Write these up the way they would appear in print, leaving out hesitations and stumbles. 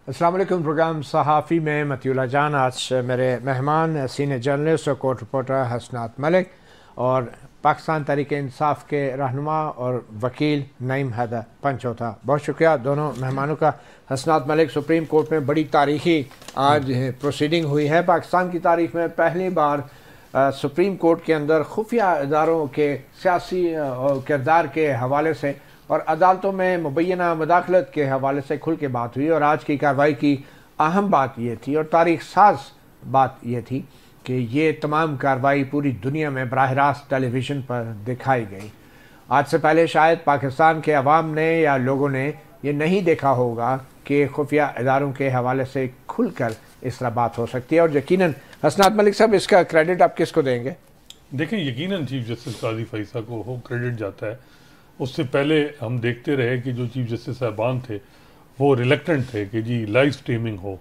अस्सलाम वालेकुम। प्रोग्राम सहाफ़ी में मतियुल्लाह जान। आज मेरे मेहमान सीनियर जर्नलिस्ट और कोर्ट रिपोर्टर हसनात मलिक और पाकिस्तान तहरीक इंसाफ के रहनुमा और वकील नईम हैदर पंचोथा। बहुत शुक्रिया दोनों मेहमानों का। हसनात मलिक, सुप्रीम कोर्ट में बड़ी तारीखी आज प्रोसीडिंग हुई है। पाकिस्तान की तारीख में पहली बार सुप्रीम कोर्ट के अंदर खुफिया इदारों के सियासी किरदार के हवाले से और अदालतों में मुबैना मुदाखलत के हवाले से खुल के बात हुई। और आज की कार्रवाई की अहम बात यह थी और तारीख साज बात यह थी कि ये तमाम कार्रवाई पूरी दुनिया में बराह रास्त टेलीविज़न पर दिखाई गई। आज से पहले शायद पाकिस्तान के अवाम ने या लोगों ने ये नहीं देखा होगा कि खुफिया इदारों के हवाले से खुलकर इस तरह बात हो सकती है। और यकीनन हसनात मलिक साहब, इसका क्रेडिट आप किसको देंगे? देखें, यकीनन चीफ जस्टिस काजी फैसला को हो क्रेडिट जाता है। उससे पहले हम देखते रहे कि जो चीफ जस्टिस साहबान थे वो रिलेक्टेंट थे कि जी लाइव स्ट्रीमिंग हो।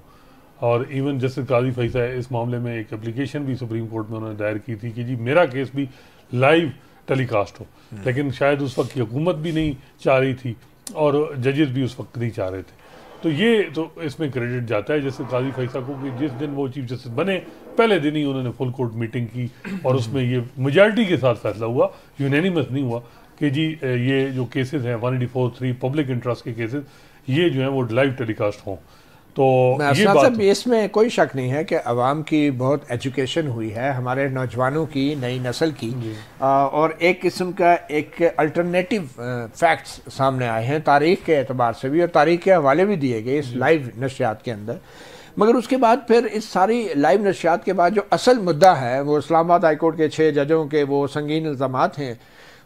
और इवन जस्टिस काजी फैसला इस मामले में एक एप्लीकेशन भी सुप्रीम कोर्ट में उन्होंने दायर की थी कि जी मेरा केस भी लाइव टेलीकास्ट हो। लेकिन शायद उस वक्त की हुकूमत भी नहीं चाह रही थी और जजेस भी उस वक्त नहीं चाह रहे थे। तो ये तो इसमें क्रेडिट जाता है जैसे काजी फैसला को कि जिस दिन वो चीफ जस्टिस बने पहले दिन ही उन्होंने फुल कोर्ट मीटिंग की और उसमें ये मेजॉरिटी के साथ फैसला हुआ, यूनैनिमस नहीं हुआ कि जी ये जो केसेस हैं 184(3) पब्लिक इंटरेस्ट के केसेस ये जो हैं वो लाइव टेलीकास्ट हों। तो ये बात इसमें कोई शक नहीं है कि अवाम की बहुत एजुकेशन हुई है, हमारे नौजवानों की, नई नस्ल की, और एक किस्म का एक अल्टरनेटिव फैक्ट्स सामने आए हैं तारीख के एतबार से भी और तारीख के हवाले भी दिए गए इस लाइव नशियात के अंदर। मगर उसके बाद फिर इस सारी लाइव नशियात के बाद जो असल मुद्दा है वो इस्लामाबाद हाईकोर्ट के 6 जजों के वो संगीन इल्ज़ामात हैं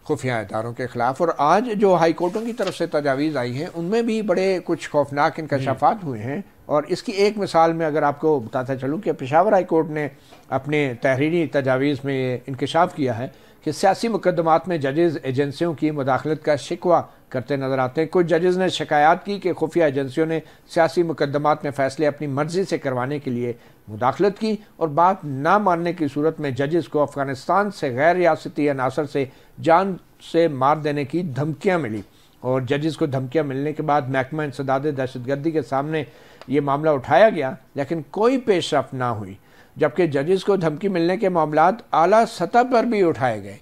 खुफिया इदारों के ख़िलाफ़। और आज जो हाई कोर्टों की तरफ से तजावीज़ आई हैं उनमें भी बड़े कुछ खौफनाक इंकशाफात हुए हैं। और इसकी एक मिसाल में अगर आपको बताता चलूँ कि पेशावर हाई कोर्ट ने अपने तहरीरी तजावीज़ में ये इंकशाफ किया है कि सियासी मुकदमात में जजेज़ एजेंसियों की मुदाखलत का शिकवा करते नज़र आते हैं। कुछ जजेज़ ने शिकायत की कि खुफिया एजेंसियों ने सियासी मुकदमात में फ़ैसले अपनी मर्ज़ी से करवाने के लिए मुदाखलत की और बात ना मानने की सूरत में जजेस को अफ़गानिस्तान से गैर रियासती अनासर से जान से मार देने की धमकियाँ मिली। और जजेस को धमकियाँ मिलने के बाद महकमा इंसदाद दहशतगर्दी के सामने ये मामला उठाया गया लेकिन कोई पेशरफ ना हुई, जबकि जजेस को धमकी मिलने के मामलात आला सतह पर भी उठाए गए।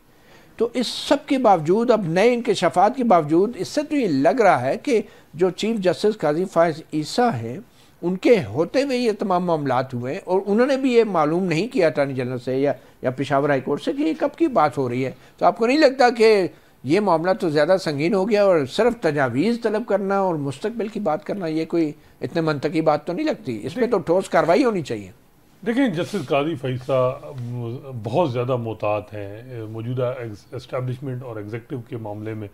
तो इस सब के बावजूद, अब नए इंकशाफात के बावजूद, इससे तो ये लग रहा है कि जो चीफ जस्टिस काजी फायज ईसा हैं उनके होते हुए ये तमाम मामलात हुए और उन्होंने भी ये मालूम नहीं किया अटॉर्नी जनरल से या पेशावर हाई कोर्ट से कि ये कब की बात हो रही है। तो आपको नहीं लगता कि ये मामला तो ज़्यादा संगीन हो गया और सिर्फ तजावीज़ तलब करना और मुस्तकबिल की बात करना ये कोई इतने मंतकी बात तो नहीं लगती? इसमें तो ठोस कार्रवाई होनी चाहिए। देखें, जस्टिस काजी फैसला बहुत ज़्यादा मोहतात हैं मौजूदा एस्टैब्लिशमेंट और एग्जीक्यूटिव के मामले में।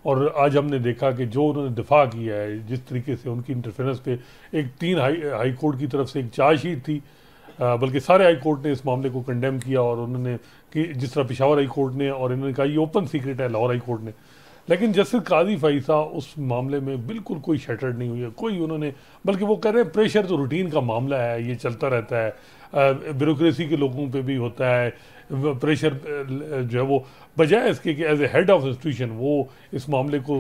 और आज हमने देखा कि जो उन्होंने दिफा किया है, जिस तरीके से उनकी इंटरफेरेंस पे एक 3 हाई कोर्ट की तरफ से एक चार्जशीट थी, बल्कि सारे हाई कोर्ट ने इस मामले को कंडेम किया और उन्होंने कि जिस तरह पेशावर हाई कोर्ट ने और इन्होंने कहा ये ओपन सीक्रेट है लाहौर हाई कोर्ट ने। लेकिन जस्टिस काजी फैसला उस मामले में बिल्कुल कोई शटर्ड नहीं हुई है, कोई उन्होंने, बल्कि वो कह रहे हैं प्रेशर तो रूटीन का मामला है, ये चलता रहता है, ब्यूरोक्रेसी के लोगों पे भी होता है प्रेशर जो है वो, बजाय इसके कि as a head of institution वो इस मामले को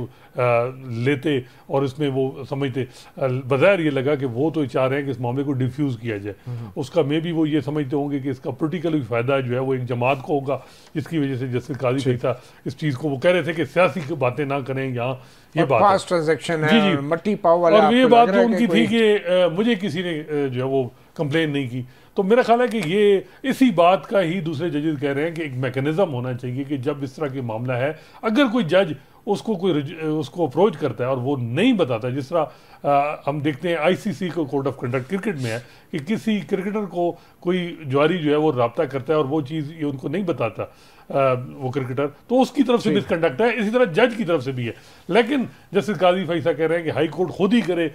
लेते और इसमें वो समझते, बज़ाहिर ये लगा कि वो तो चाह रहे हैं कि इस मामले को डिफ्यूज़ किया जाए। उसका मे भी वो ये समझते होंगे कि इसका पोलिटिकल फ़ायदा जो है वो एक जमात को होगा, जिसकी वजह से जस्टिस काजी फैसला इस चीज़ को, वो कह रहे थे कि सियासी बातें ना करें यहाँ, ये बात ट्रांजैक्शन है, जी मट्टी पाव वाला। और ये बात जो उनकी थी कि मुझे किसी ने जो है वो कंप्लेन नहीं की। तो मेरा ख्याल है कि ये इसी बात का ही दूसरे जजेस कह रहे हैं कि एक मैकेनिज्म होना चाहिए कि जब इस तरह की मामला है, अगर कोई जज उसको अप्रोच करता है और वो नहीं बताता, जिस तरह हम देखते हैं आईसीसी को कोड ऑफ कंडक्ट क्रिकेट में है कि किसी क्रिकेटर को कोई ज्वारी जो है वो रब्ता करता है और वो चीज़ ये उनको नहीं बताता वो क्रिकेटर, तो उसकी तरफ से मिसकंडक्ट है, इसी तरह जज की तरफ से भी है। लेकिन जस्टिस काजी फैसला कह रहे हैं कि हाई कोर्ट खुद ही करे,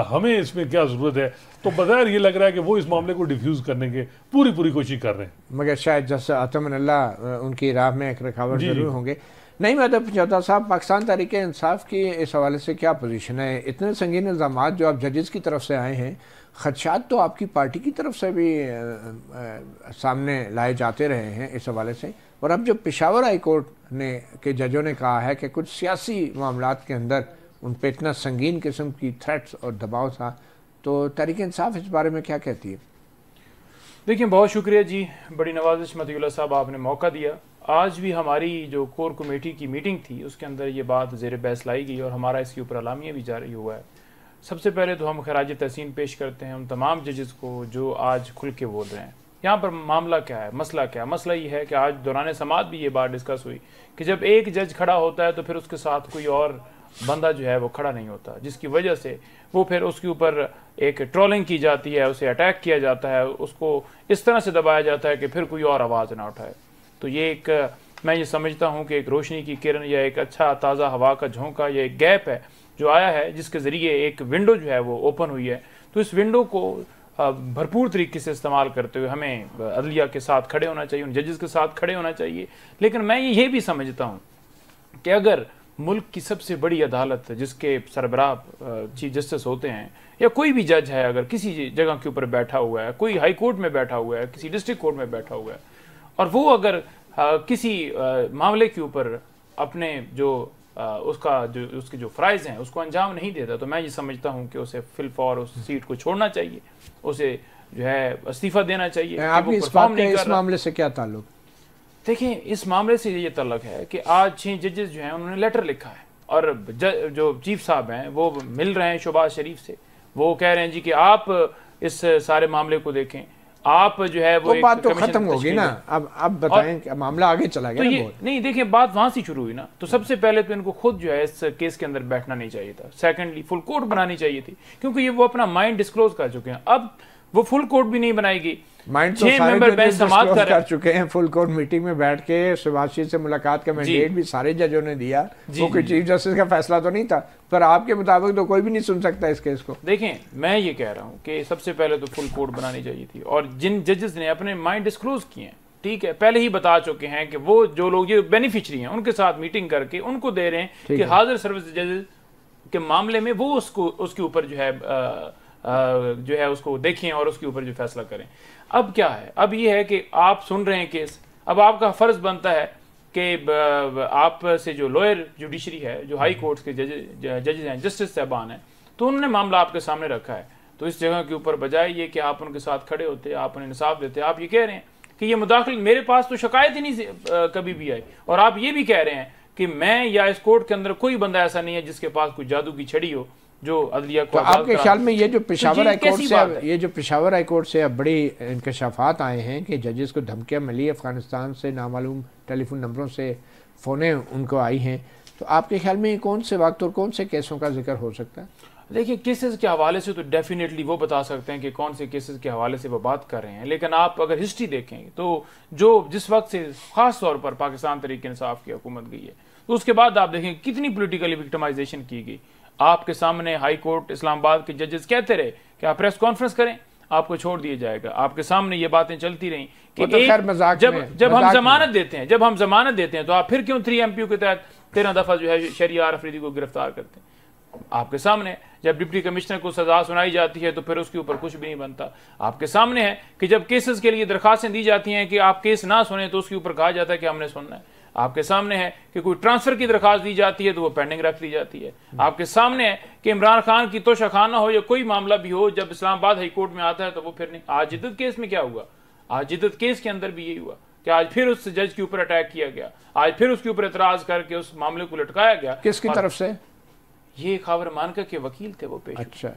हमें इसमें क्या ज़रूरत है। तो बज़ाहिर ये लग रहा है कि वो इस मामले को डिफ्यूज़ करने के पूरी कोशिश कर रहे हैं, मगर शायद जस्टिस अतमन्नल्लाह उनकी राह में एक रुकावट जरूर होंगे। नहीं मैडम पंचौथा साहब, पाकिस्तान तहरीक इंसाफ की इस हवाले से क्या पोजीशन है? इतने संगीन इल्ज़ामात जो आप जजेस की तरफ से आए हैं, खदशात तो आपकी पार्टी की तरफ से भी सामने लाए जाते रहे हैं इस हवाले से। और अब जब पेशावर हाई कोर्ट ने के जजों ने कहा है कि कुछ सियासी मामलात के अंदर उन पर इतना संगीन किस्म की थ्रेट्स और दबाव था, तो तहरीक इंसाफ इस बारे में क्या कहती है? देखिए, बहुत शुक्रिया जी, बड़ी नवाजिश मतीउल्लाह साहब, आपने मौका दिया। आज भी हमारी जो कोर कमेटी की मीटिंग थी उसके अंदर ये बात ज़ेर बहस लाई गई और हमारा इसके ऊपर अलामिया भी जारी हुआ है। सबसे पहले तो हम खराज तहसीन पेश करते हैं उन तमाम जजेस को जो आज खुल के बोल रहे हैं। यहाँ पर मामला क्या है, मसला क्या है? मसला ये है कि आज दौरान समात भी ये बात डिस्कस हुई कि जब एक जज खड़ा होता है तो फिर उसके साथ कोई और बंदा जो है वो खड़ा नहीं होता, जिसकी वजह से वो फिर उसके ऊपर एक ट्रोलिंग की जाती है, उसे अटैक किया जाता है, उसको इस तरह से दबाया जाता है कि फिर कोई और आवाज़ ना उठाए। तो ये एक, मैं ये समझता हूँ कि एक रोशनी की किरण या एक अच्छा ताज़ा हवा का झोंका या एक गैप है जो आया है, जिसके ज़रिए एक विंडो जो है वो ओपन हुई है। तो इस विंडो को भरपूर तरीके से इस्तेमाल करते हुए हमें अदलिया के साथ खड़े होना चाहिए, उन जजेस के साथ खड़े होना चाहिए। लेकिन मैं ये भी समझता हूँ कि अगर मुल्क की सबसे बड़ी अदालत जिसके सरबराह चीफ जस्टिस होते हैं या कोई भी जज है, अगर किसी जगह के ऊपर बैठा हुआ है, कोई हाई कोर्ट में बैठा हुआ है, किसी डिस्ट्रिक्ट कोर्ट में बैठा हुआ है, और वो अगर किसी मामले के ऊपर अपने जो उसके जो फ़राइज़ हैं उसको अंजाम नहीं देता, तो मैं ये समझता हूँ कि उसे फिलफौर उस सीट को छोड़ना चाहिए, उसे जो है इस्तीफ़ा देना चाहिए। आपकी इस मामले से क्या ताल्लुक? देखिए, इस मामले से ये तल्लक है कि आज 6 जजेस जो हैं उन्होंने लेटर लिखा है और जो चीफ साहब हैं वो मिल रहे हैं शहबाज शरीफ से। वो कह रहे हैं जी कि आप इस सारे मामले को देखें, आप जो है वो बात तो खत्म होगी ना। अब बताएं कि मामला आगे चला गया। तो ये नहीं, देखिए बात वहां से शुरू हुई ना। तो सबसे पहले तो इनको खुद जो है इस केस के अंदर बैठना नहीं चाहिए था। सेकंडली फुल कोर्ट बनानी चाहिए थी, क्योंकि ये वो अपना माइंड डिस्क्लोज कर चुके हैं। अब वो फुल कोर्ट भी नहीं बनाएगी। माइंड तो 6 मेंबर बेंच समाप्त कर चुके हैं। फुल कोर्ट मीटिंग में बैठ के शहबाज शरीफ से मुलाकात का मैंडेट भी सारे जजों ने दिया। वो कोई चीफ जस्टिस का फैसला तो नहीं था, पर आपके मुताबिक तो कोई भी नहीं सुन सकता इस केस को। देखें, मैं ये कह रहा हूँ कि सबसे पहले तो फुल कोर्ट बनानी चाहिए थी, और जिन जजेस ने अपने माइंड डिस्क्लोज किए हैं, ठीक है, पहले ही बता चुके हैं कि वो जो लोग ये बेनिफिशरी हैं उनके साथ मीटिंग करके उनको दे रहे हैं कि हाजिर सर्विस जजेस के मामले में वो उसके ऊपर जो है उसको देखें और उसके ऊपर जो फैसला करें। अब क्या है, अब ये है कि आप सुन रहे हैं केस, अब आपका फर्ज बनता है कि आप से जो लोअर जुडिशरी है, जो हाई कोर्ट्स के जजेस हैं, जस्टिस साहबान हैं, तो उन्होंने मामला आपके सामने रखा है। तो इस जगह के ऊपर बजाय ये कि आप उनके साथ खड़े होते, आप उन्हें इंसाफ देते, आप ये कह रहे हैं कि ये मुदाखिल, मेरे पास तो शिकायत ही नहीं कभी भी आई, और आप ये भी कह रहे हैं कि मैं या इस कोर्ट के अंदर कोई बंदा ऐसा नहीं है जिसके पास कोई जादू की छड़ी हो जो अदलिया को। तो आपके ख्याल में ये जो पेशावर हाई कोर्ट से अब बड़ी इंकशाफात आए हैं कि जजेस को धमकियां मिली अफगानिस्तान से, नामालूम टेलीफोन नंबरों से फ़ोनें उनको आई हैं, तो आपके ख्याल में कौन से वक्त और कौन से केसों का जिक्र हो सकता है? देखिए, केसेस के हवाले से तो डेफिनेटली वो बता सकते हैं कि कौन से केसेस के हवाले से वो बात कर रहे हैं, लेकिन आप अगर हिस्ट्री देखें तो जो जिस वक्त से ख़ास तौर पर पाकिस्तान तहरीक इंसाफ की हुकूमत गई है, तो उसके बाद आप देखें कितनी पोलिटिकली विक्टिमाइजेशन की गई। आपके सामने हाई कोर्ट इस्लामाबाद के जजेस कहते रहे कि आप प्रेस कॉन्फ्रेंस करें, आपको छोड़ दिया जाएगा। आपके सामने ये बातें चलती रहीं कि जब हम जमानत देते हैं तो आप फिर क्यों 3 MPU के तहत 13 दफा जो है शरियार अफरीदी को गिरफ्तार करते हैं। आपके सामने जब डिप्टी कमिश्नर को सजा सुनाई जाती है तो फिर उसके ऊपर कुछ भी नहीं बनता। आपके सामने है कि जब केसेस के लिए दरखास्तें दी जाती हैं कि आप केस ना सुने तो उसके ऊपर कहा जाता है कि हमने सुनना है। आपके सामने है कि कोई ट्रांसफर की दरखास्त दी जाती है तो वो पेंडिंग रख दी जाती है। आपके सामने है कि इमरान खान की तोशाखाना हो या कोई मामला भी हो, जब इस्लामाबाद हाई कोर्ट में आता है तो वो फिर नहीं। आज जिद्दत केस में क्या हुआ? आज जिद्दत केस के अंदर भी यही हुआ कि आज फिर उस जज के ऊपर अटैक किया गया, आज फिर उसके ऊपर एतराज करके उस मामले को लटकाया गया। किसकी तरफ से? ये खावर मानका के वकील थे वो पेश। अच्छा,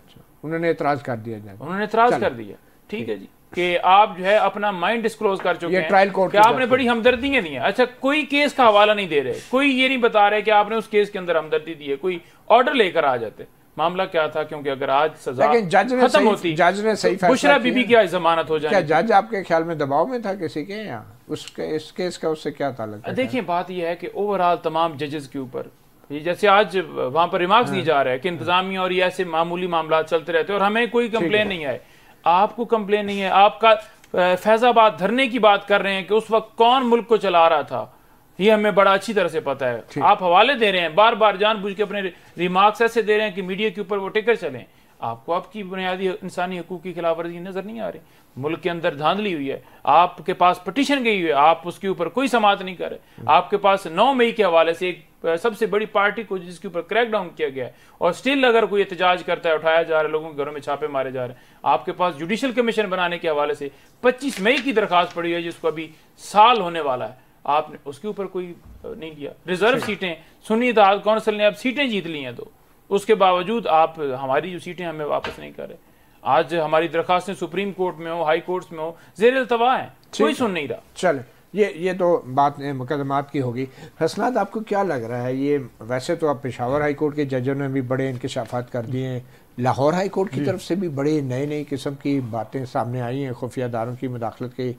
उन्होंने एतराज कर दिया, उन्होंने एतराज कर दिया, ठीक है जी, कि आप जो है अपना माइंड डिस्क्लोज कर चुके हैं, ट्रायल कोर्ट कि आपने बड़ी हमदर्दियां दी हैं। अच्छा, कोई केस का हवाला नहीं दे रहे, कोई ये नहीं बता रहे कि आपने उस केस के अंदर हमदर्दी दी है, कोई ऑर्डर लेकर आ जाते। मामला क्या था, क्योंकि अगर आज सजा खत्म होती, जज ने सही फैसला बुशरा बीबी की आज जमानत हो जाए। क्या जज आपके ख्याल में दबाव में था किसी के, या उसके इस केस का उससे क्या ताल्लुक है? देखिए, बात यह है कि ओवरऑल तमाम जजेस के ऊपर जैसे आज वहां पर रिमार्क्स दिए जा रहे हैं कि इंतजामिया और ये ऐसे मामूली मामला चलते रहते हैं और हमें कोई कंप्लेन नहीं आए। आपको कंप्लेन नहीं है, आपका फैजाबाद धरने की बात कर रहे हैं कि उस वक्त कौन मुल्क को चला रहा था, ये हमें बड़ा अच्छी तरह से पता है। आप हवाले दे रहे हैं, बार बार जानबूझ के अपने रिमार्क्स ऐसे दे रहे हैं कि मीडिया के ऊपर वो टिकर चलें। आपको आपकी बुनियादी इंसानी हकूक़ की खिलाफ वर्जी नज़र नहीं आ रही। मुल्क के अंदर धांधली हुई है, आपके पास पटिशन गई हुई है, आप उसके ऊपर कोई समाअत नहीं कर रहे। आपके पास 9 मई के हवाले से एक सबसे बड़ी पार्टी को जिसके ऊपर क्रैकडाउन किया गया है और स्टिल अगर कोई एहतजाज करता है, उठाया जा रहा है, लोगों के घरों में छापे मारे जा रहे हैं। आपके पास जुडिशल कमीशन बनाने के हवाले से 25 मई की दरखास्त पड़ी है जिसको अभी साल होने वाला है, आपने उसके ऊपर कोई नहीं लिया। रिजर्व सीटें सुन्नी इत्तेहाद कौंसिल ने अब सीटें जीत ली हैं, तो उसके बावजूद आप हमारी जो सीटें हमें वापस नहीं कर रहे। आज हमारी दरखास्तें सुप्रीम कोर्ट में हो, हाई कोर्ट्स में हो, ज़ेर अल्तवा है, कोई सुन नहीं रहा। चले, ये तो बात मुकदमात की होगी। हसनात, आपको क्या लग रहा है, ये वैसे तो अब पेशावर हाई कोर्ट के जजों ने भी बड़े इंकशाफात कर दिए हैं, लाहौर हाई कोर्ट की तरफ से भी बड़े नई किस्म की बातें सामने आई हैं खुफिया इदारों की मुदाखलत के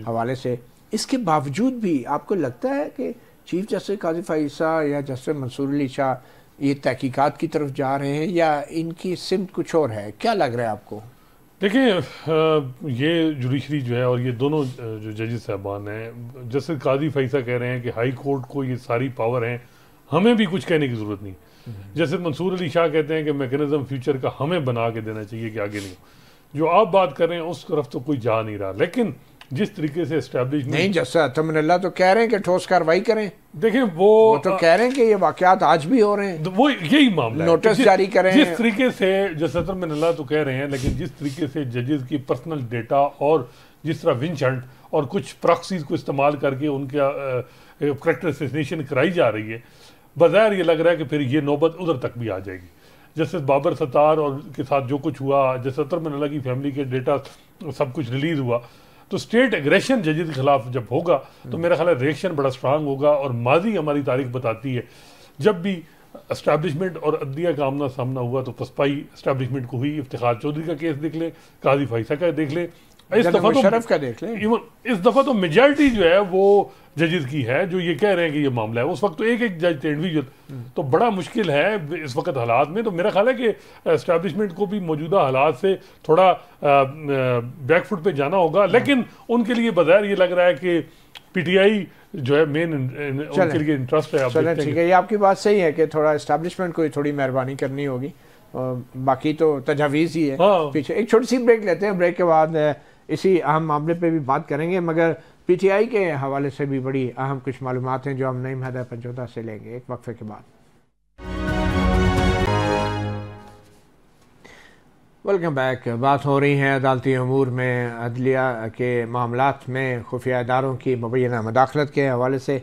हवाले से। इसके बावजूद भी आपको लगता है कि चीफ जस्टिस काजी फ़ाइज़ा या जस्टिस मंसूर अली शाह ये तहकीकात की तरफ जा रहे हैं या इनकी सिमत कुछ और है? क्या लग रहा है आपको? देखिए, ये जुडिशरी जो है और ये दोनों जो जजेस साहबान हैं, जस्टिस काजी फ़ाइज़ा कह रहे हैं कि हाई कोर्ट को ये सारी पावर हैं, हमें भी कुछ कहने की ज़रूरत नहीं। जस्टिस मंसूर अली शाह कहते हैं कि मैकेनिज्म फ्यूचर का हमें बना के देना चाहिए कि आगे नहीं। जो आप बात कर रहे हैं उस तरफ तो कोई जा नहीं रहा, लेकिन जिस तरीके से एस्टैब्लिशमेंट नहीं, जैसा तमन्ना तो कह रहे हैं कि ठोस कार्रवाई करें। देखें वो तो कह रहे हैं कि ये वाकयात आज भी हो रहे हैं, वो यही मामला है, नोटिस जारी करें। जिस तरीके से जैसा तमन्ना तो कह रहे हैं, लेकिन जिस तरीके से जजेस की पर्सनल डेटा और जिस तरह विंच हंट और कुछ प्रॉक्सीज को इस्तेमाल करके उनका करैक्टर असैसिनेशन कराई जा रही है, बज़ाहिर ये लग रहा है कि फिर ये नौबत उधर तक भी आ जाएगी। जस्टिस बाबर सत्तार और के साथ जो कुछ हुआ, जस्टिस तमन्ना की फैमिली के डेटा सब कुछ रिलीज हुआ, तो स्टेट एग्रेशन जजेस के खिलाफ जब होगा तो मेरा ख्याल है रिएक्शन बड़ा स्ट्रांग होगा। और माजी हमारी तारीख बताती है, जब भी एस्टैब्लिशमेंट और अदलिया का आमना सामना हुआ तो पसपाई एस्टैब्लिशमेंट को हुई। इफ्तिखार चौधरी का केस देख ले, काजी फ़ाइज़ा का देख ले, इस दफ़ा तो मुशर्रफ का देख ले, इस दफ़ा तो मेजॉरिटी जो है वो जजेस की है जो ये कह रहे हैं कि ये मामला है। उस वक्त तो एक जज थे इंडिविजुअल, तो बड़ा मुश्किल है इस वक्त हालात में। तो मेरा ख्याल है कि एस्टैब्लिशमेंट को भी मौजूदा हालात से थोड़ा बैकफुट पे जाना होगा, लेकिन उनके लिए बज़ाहिर ये लग रहा है कि पीटीआई जो है मेन उनके लिए इंटरेस्ट है। चलें, ठीक है, ये आपकी बात सही है कि थोड़ा एस्टैब्लिशमेंट को थोड़ी मेहरबानी करनी होगी, बाकी तो तजावीज़ ही है। पीछे एक छोटी सी ब्रेक लेते हैं, ब्रेक के बाद इसी अहम मामले पे भी बात करेंगे, मगर पीटीआई के हवाले से भी बड़ी अहम कुछ मालूमात हैं जो हम नईम हैदर पंचोदा से लेंगे एक वक्फे के बाद। Welcome back. बात हो रही है अदालती अमूर में अदलिया के मामलात में खुफिया इदारों की मुबैना मुदाखलत के हवाले से।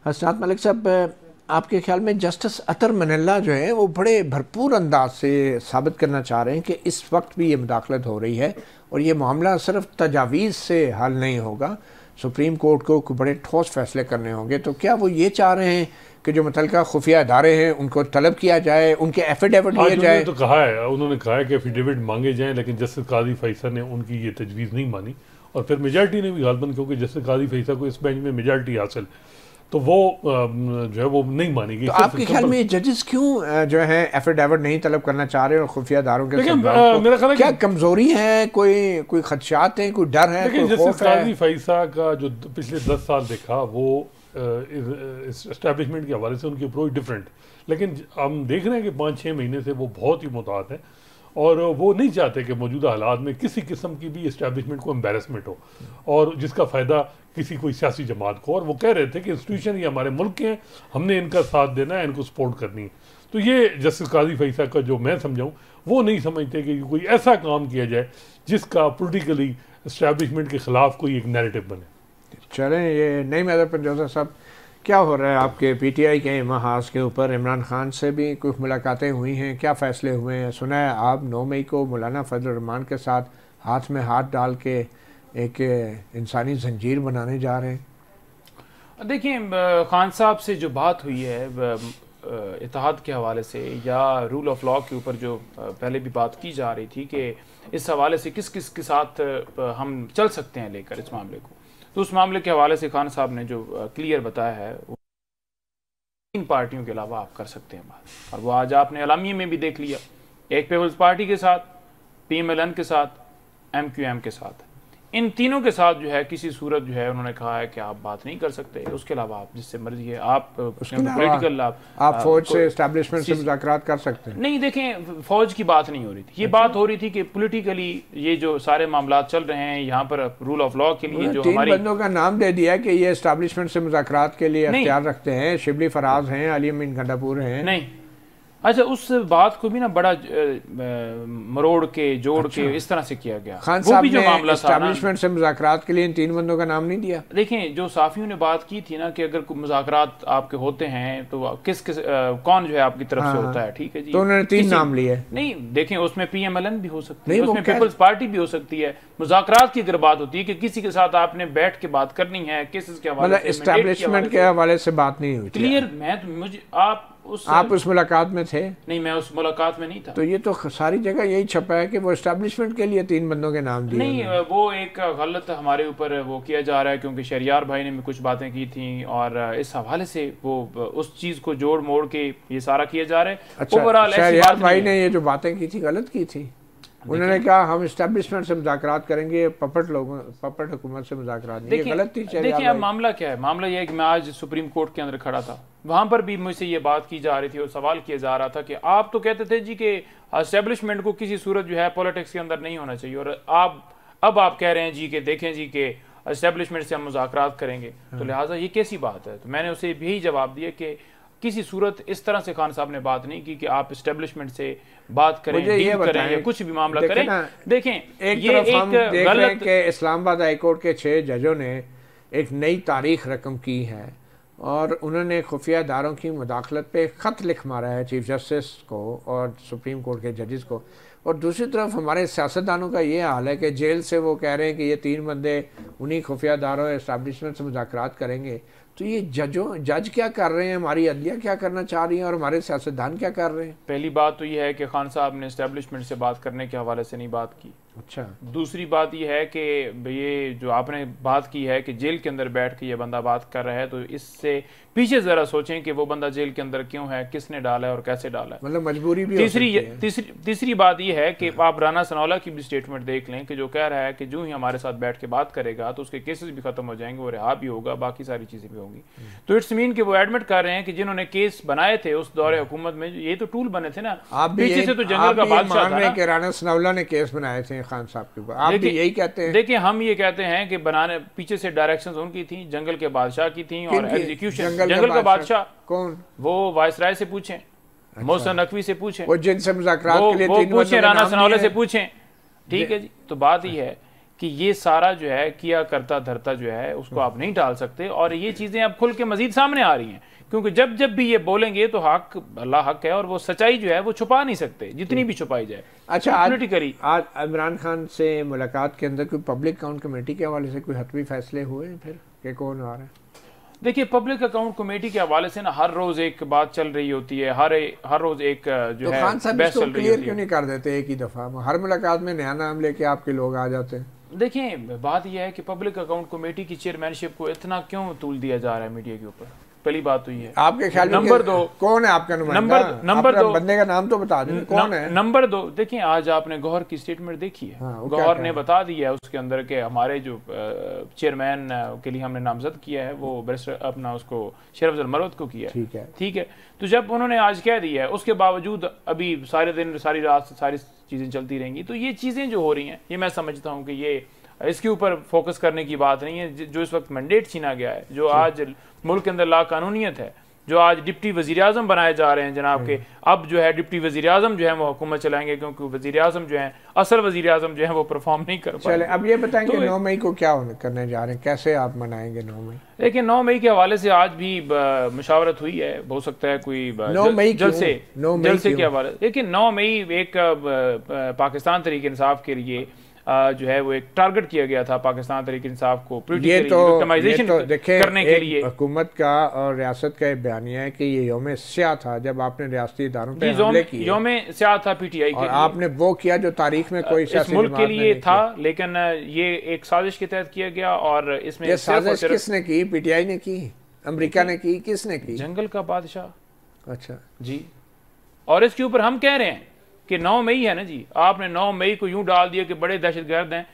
हसनात मलिक साहब, आपके ख्याल में जस्टिस अतर मनल्ला जो है वो बड़े भरपूर अंदाज से साबित करना चाह रहे हैं कि इस वक्त भी ये मुदाखलत हो रही है और ये मामला सिर्फ तजावीज़ से हल नहीं होगा, सुप्रीम कोर्ट को बड़े ठोस फैसले करने होंगे। तो क्या वो ये चाह रहे हैं कि जो मुतल्लिका खुफिया इदारे हैं उनको तलब किया जाए, उनके एफिडेविट लिए जाए? तो कहा है, उन्होंने कहा है कि एफिडेविट मांगे जाएं, लेकिन जस्टिस काजी फ़ाइज़ा ने उनकी ये तजवीज़ नहीं मानी और फिर मेजॉरिटी ने भी गालबन, क्योंकि जस्टिस काजी फ़ाइज़ा को इस बेंच में मेजॉरिटी हासिल, तो वो जो है वो नहीं मानेगी। तो आपके ख्याल में जजेस क्यों जो है एफिडेविट नहीं तलब करना चाह रहे और खुफिया इदारों के मेरा ख्याल है क्या कमजोरी है, कोई खदशात हैं, कोई डर है, कोई खौफ है? काजी फ़ाइज़ा का जो पिछले 10 साल देखा वो एस्टैब्लिशमेंट के हवाले से उनकी अप्रोच डिफरेंट, लेकिन हम देख रहे हैं कि 5-6 महीने से वो बहुत ही मुताद हैं और वो नहीं चाहते कि मौजूदा हालात में किसी किस्म की भी इस्टेब्लिशमेंट को एम्बेरसमेंट हो और जिसका फ़ायदा किसी कोई सियासी जमात को। और वो कह रहे थे कि इंस्टीट्यूशन ये हमारे मुल्क के हैं, हमने इनका साथ देना है, इनको सपोर्ट करनी है। तो ये जस्टिस काजी फ़ाइज़ा का जो मैं समझाऊँ, वो नहीं समझते कि कोई ऐसा काम किया जाए जिसका पोलिटिकली इस्टेब्लिशमेंट के ख़िलाफ़ कोई एक नैरेटिव बने। चलें, ये नईम हैदर पंचोदा साहब, क्या हो रहा है आपके पीटीआई के महाज के ऊपर? इमरान खान से भी कुछ मुलाकातें हुई हैं, क्या फ़ैसले हुए हैं? सुना है आप 9 मई को मौलाना फजल रहमान के साथ हाथ में हाथ डाल के एक इंसानी जंजीर बनाने जा रहे हैं। देखिए, खान साहब से जो बात हुई है इत्तेहाद के हवाले से या रूल ऑफ लॉ के ऊपर जो पहले भी बात की जा रही थी कि इस हवाले से किस किस के साथ हम चल सकते हैं लेकर इस मामले को, तो उस मामले के हवाले से खान साहब ने जो क्लियर बताया है, 3 पार्टियों के अलावा आप कर सकते हैं बात, और वो आज आपने एलामिये में भी देख लिया। एक पीपल्स पार्टी के साथ, PMLN के साथ, MQM के साथ। इन तीनों के साथ जो है किसी सूरत जो है उन्होंने कहा है कि आप बात नहीं कर सकते, उसके अलावा आप जिससे मर्जी है आप पॉलिटिकल आप फौज से एस्टैब्लिशमेंट से मुज़ाकरात कर सकते हैं। नहीं, देखें फौज की बात नहीं हो रही थी, ये बात हो रही थी कि पॉलिटिकली ये जो सारे मामला चल रहे हैं यहाँ पर रूल ऑफ लॉ के लिए जो तीन हमारी बंदों का नाम दे दिया कि ये एस्टैब्लिशमेंट से मुज़ाकरात के लिए अख्तियार रखते हैं, शिबली फराज हैं, अली अमीन गंडापुर हैं। नहीं, अच्छा उस बात को भी ना बड़ा मरोड़ के जोड़ के इस तरह से किया गया। खान साहब ने एस्टैब्लिशमेंट से मुज़ाकरात के लिए इन तीन बंदों का नाम नहीं दिया। देखें जो साफियों ने बात की थी ना कि अगर मुज़ाकरात आपके होते हैं तो किस कौन जो है आपकी तरफ से होता है, ठीक है जी, तो उन्होंने तीन नाम लिए। नहीं देखें उसमें PMLN भी हो सकती है, उसमें पीपल्स पार्टी भी हो सकती है। मुज़ाकरात की अगर बात होती है कि किसी के साथ आपने बैठ के बात करनी है, केसेस के हवाले से, एस्टैब्लिशमेंट के हवाले से बात नहीं हुई। क्लियर, मुझे आप उस मुलाकात में थे? नहीं, मैं उस मुलाकात में नहीं था। तो ये तो सारी जगह यही छपा है कि वो एस्टैब्लिशमेंट के लिए तीन बंदों के नाम दिए। नहीं, वो एक गलत हमारे ऊपर वो किया जा रहा है क्योंकि शहरियार भाई ने भी कुछ बातें की थी और इस हवाले से वो उस चीज को जोड़ मोड़ के ये सारा किया जा रहा है। अच्छा, शहरियार भाई ने ये जो बातें की थी गलत की थी? उन्होंने कहा हम एस्टैब्लिशमेंट से मुज़ाकरात करेंगे, पपट हुकूमत से मुज़ाकरात नहीं, ये गलत थी। देखिए अब मामला क्या है, मामला ये है कि मैं आज सुप्रीम कोर्ट के अंदर खड़ा था, वहां पर भी मुझसे ये बात की जा रही थी और सवाल किया जा रहा था कि आप तो कहते थे जी कि एस्टैब्लिशमेंट को किसी सूरत जो है पॉलिटिक्स के अंदर नहीं होना चाहिए और अब आप कह रहे हैं जी कि देखें जी कि एस्टैब्लिशमेंट से हम मुज़ाकरात करेंगे, तो लिहाजा ये कैसी बात है। तो मैंने उसे यही जवाब दिया कि किसी सूरत इस तरह से खान साहब ने बात नहीं की कि आप एस्टैब्लिशमेंट से बात करें, डील करें या कुछ भी मामला करें। देखें एक तरफ हम देख रहे हैं कि इस्लामाबाद हाई कोर्ट के 6 जजों ने एक नई तारीख रकम की है और उन्होंने खुफिया इदारों की मुदाखलत पे ख़त लिख मारा है चीफ जस्टिस को और सुप्रीम कोर्ट के जजेस को। और दूसरी तरफ हमारे सियासतदानों का ये हाल है कि जेल से वो कह रहे हैं कि ये 3 बंदे उन्हीं खुफिया इदारों एस्टैब्लिशमेंट से मुज़ाकरात करेंगे। तो ये जज क्या कर रहे हैं, हमारी अदलिया क्या करना चाह रही है और हमारे सियासतदान क्या कर रहे हैं? पहली बात तो ये है कि खान साहब ने एस्टैब्लिशमेंट से बात करने के हवाले से नहीं बात की। अच्छा, दूसरी बात यह है कि ये जो आपने बात की है कि जेल के अंदर बैठ के ये बंदा बात कर रहा है, तो इससे पीछे जरा सोचें कि वो बंदा जेल के अंदर क्यों है, किसने डाला है और कैसे डाला है। मतलब मजबूरी भी तीसरी बात यह है कि आप राना सनौला की भी स्टेटमेंट देख लें कि जो कह रहा है कि जो ही हमारे साथ बैठ के बात करेगा तो उसके केसेस भी खत्म हो जाएंगे, वो रिहा भी होगा, बाकी सारी चीजें भी होंगी। तो इट्स मीन कि वो एडमिट कर रहे हैं कि जिन्होंने केस बनाए थे उस दौरे हुकूमत में, ये तो टूल बने थे ना, पीछे से तो जंगल का बादशाह था ना। राना सनौला ने केस बनाए थे खान साहब के ऊपर, आप भी यही कहते हैं? देखिए हम ये कहते हैं कि बनाने पीछे से डायरेक्शंस उनकी थी, जंगल के बादशाह की थी और एग्जीक्यूशन जंगल का बादशाह कौन? वो वायसराय से पूछें, मोहसिन नकवी से पूछें, वो जिनसे मुज़ाकरात के लिए तीन पूछें, राना सनौला से पूछें, ठीक है जी। तो बात ये है कि ये सारा जो है किया करता धरता जो है उसको आप नहीं टाल सकते और ये चीजें अब खुल के मजीद सामने आ रही हैं क्योंकि जब भी ये बोलेंगे तो हक अल्लाह हक है और वो सच्चाई जो है वो छुपा नहीं सकते जितनी भी छुपाई जाए। अच्छा, आज इमरान खान से मुलाकात के अंदर कोई पब्लिक अकाउंट कमेटी के हवाले से कोई हतमी फैसले हुए फिर कि कौन आ रहा है? देखिए पब्लिक अकाउंट कमेटी के हवाले से ना हर रोज एक बात चल रही होती है, हर रोज एक जो है खान साहब इसको क्लियर क्यों नहीं कर देते एक ही दफा? हर मुलाकात में नया नाम लेके आपके लोग आ जाते हैं। देखिए बात यह है कि पब्लिक अकाउंट कमेटी की चेयरमैनशिप को इतना क्यों तूल दिया जा रहा है मीडिया के ऊपर? पहली बात तो ये है। आपके ख्याल में नंबर 2 कौन है आपका नुमाइंदा? नंबर 2 बंदे का नाम तो बता दें कौन है। नंबर 2 देखिए आज आपने गौहर की स्टेटमेंट देखी है। गौहर ने बता दिया है उसके अंदर के हमारे जो चेयरमैन के लिए हमने नामजद किया है वो बैरिस्टर अपना उसको शेर अफजल मरवत को किया है, ठीक है। तो जब उन्होंने आज कह दिया है उसके बावजूद अभी सारे दिन सारी रात सारी चीजें चलती रहेंगी, तो ये चीजें जो हो रही हैं ये मैं समझता हूँ कि ये इसके ऊपर फोकस करने की बात नहीं है। जो इस वक्त मैंडेट छीना गया है, जो आज मुल्क के अंदर लाकानूनियत है, जो आज डिप्टी वजीर आजम बनाए जा रहे हैं जनाब के, अब जो है डिप्टी वजीर आजम जो है वो हुकूमत चलाएंगे क्योंकि वजीर आजम जो है असल वजीर आजम जो है वो परफॉर्म नहीं कर पाए। चले अब ये बताएंगे 9 मई को क्या करने जा रहे हैं, कैसे आप मनाएंगे 9 मई? देखिए 9 मई के हवाले से आज भी मुशावरत हुई है, हो सकता है कोई 9 मई जलसे के हवाले। देखिए 9 मई एक पाकिस्तान तहरीक इंसाफ के लिए जो है वो एक टारगेट किया गया था पाकिस्तान तहरीक इंसाफ को विक्टिमाइजेशन करने के लिए। हुकूमत का और रियासत का बयानिया है कि ये यौम स्याह था जब आपने रियासती इदारों पे हमले किए। यौम स्याह था पीटीआई के लिए, आपने वो किया जो तारीख में कोई इस मुल्क के लिए था, लेकिन ये एक साजिश के तहत किया गया। और इसमें ये साजिश किसने की? पीटीआई ने की, अमेरिका ने की, किसने की? जंगल का बादशाह। अच्छा जी, और इसके ऊपर हम कह रहे हैं कि 9 मई है ना जी, आपने 9 मई को यूं डाल दिया कि बड़े दहशतगर्द हैं।